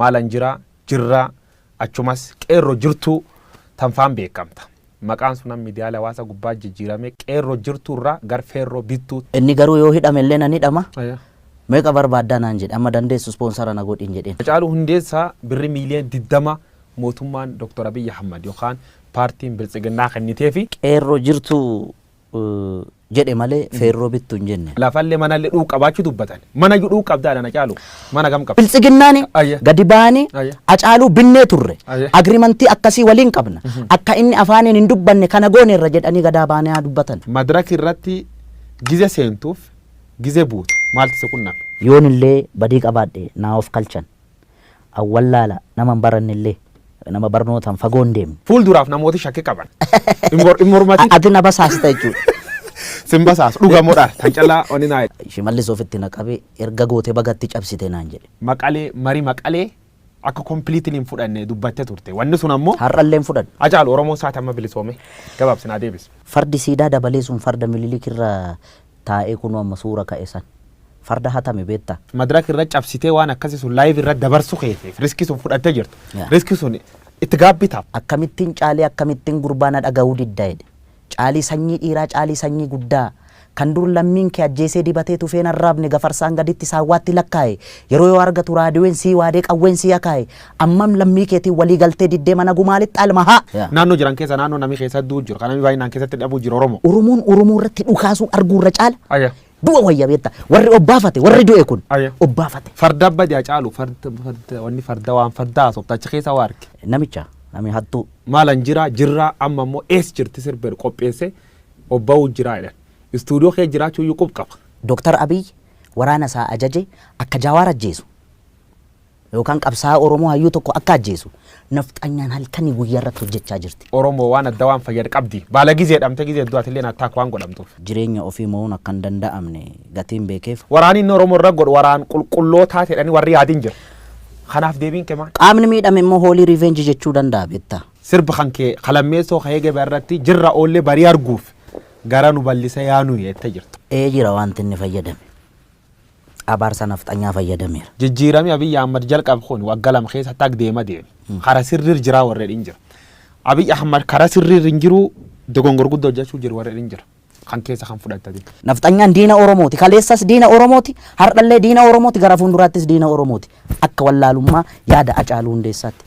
maalanjira jirra achumas qeerroo jirtu tanfaan beekamta. Maqaan sunan miidiyaa hawaasa gubbaa jijjiirame qeerroo jirtu irraa gar ferroo bittu. Inni garuu yoo hidhame illee nan hidhama. Meeqa barbaaddaa naan jedhe amma dandeessu sponsora na godhin jedheen. Hacaaluu hundeessaa birri miiliyoona 20 mootummaan Dr. Abiy Ahmad yookaan paartiin biltsiginnaa kennitee fi qeerroo jirtu jedhe malee ferroo bittu hin jenne. Lafallee manallee dhuu qabaachuu dubbatan. Mana dhuu qabdaadhaan Hacaaluu mana gam qaba. Biltsiginnaani gadi baanii Hacaaluu binnee turre. Agriimantii akkasii waliin qabna. Akka inni afaaniin hin dubbanne kana goone irra jedhanii gadaa baanii haa dubbatan. Madiraka irratti gize seentuuf gize buutu maaltu se qunname. Yoon illee badii qabaadhe naa of kalchan. Awwallaala nama hin baranne illee nama barnootaan fagoon deemne. Fuulduraaf namooti shakkii qaban. Immormati. Ati na basaasta jechuudha. Simbasaas dhugamoodhaan tan callaa oni naa. Shimallis ofitti naqabee erga gootee bagatti cabsite naan jedhe. Maqalee marii maqalee akka completely hin fudhanne dubbattee turte. Wanni sun ammoo har'allee hin fudhanne. Hacaaluu Oromoo isaati amma bilisoome gabaabsinaa deebis. Fardi siidaa dabalee sun farda mililik irra taa'ee kun amma suura ka'e san. Farda hatame beetta. Madiraka irra cabsitee waan akkasii sun live irra dabarsu keeteef riskii sun fudhattee jirtu. Riskii sun itti gaabbitaaf. Akkamittiin caalee akkamittiin gurbaana dhaga'uu diddaa jedhe. Caalii sanyii dhiiraa caalii sanyii guddaa kan dur lammiin kee ajjeesee dibatee tufeen arraabne gafarsaan gaditti saawwaatti lakkaa'e yeroo yoo argatu raadiyoon sii waadee qawween sii akaa'e ammam lammii keetiin walii galtee diddee mana gumaalitti almahaa. Naannoo jiran keessa naannoo namni keessa du'u jiru kan namni baay'inaan keessatti dhabuu jiru Oromoo. Oromoo irratti dhukaasuu arguurra caala. Du'a wayya beetta warri obbaafate warri du'e kun obbaafate. Farda badii Hacaaluu wanni farda waan fardaa sobtachi keessa waa arge. Namicha nami hattuu. Maalanjira jirraa amma immoo ees jirti sirbeer qopheesse obba'uu jiraa jedhan. Istuudiyoo kee jiraachuu iyyuu qaba. Dr. Abiy waraana isaa ajaje akka Jawaar ajjeesu yookaan qabsaa Oromoo hayyuu tokko akka ajjeesu nafxanyaan halkanii guyyaa irratti hojjechaa jirti. Oromoo waan adda waan fayyad qabdi. Baala gizee dhamte gizee du'atillee attaak waan godhamtuuf. Jireenya ofii mo'uun akka hin danda'amne gatiin beekeef. Waraanni inni Oromoo irra godhu waraan qulqullootaa ta'edhani warri yaadiin jira. Kanaaf deebiin kee maal? Qaamni miidhame immoo hoolii revenge jechuu danda'a beektaa. Sirba kan kee qalammeessoo ka'ee gabaa irratti jirra oollee barii arguuf gara nu bal'isa yaanu jettee jirtu. Jira wanti inni fayyadame. Abaarsa nafxanyaa fayyadameera. Jijjiirame Abiy Ahmad jalqabe kun waggaa lama keessa taag deema deeme. Kara sirriir jira warreen jira. Abiy Ahmad kara sirriir hin jiru dogongor guddoo hojjechuu jiru warreen jira. Kan keessa kan fudhatanii. Nafxanyaan diina Oromooti. Kaleessas diina Oromooti. Har'allee diina Oromooti. Gara fuulduraattis diina Oromooti. Akka wallaalummaa yaada Hacaaluu Hundeessaatti.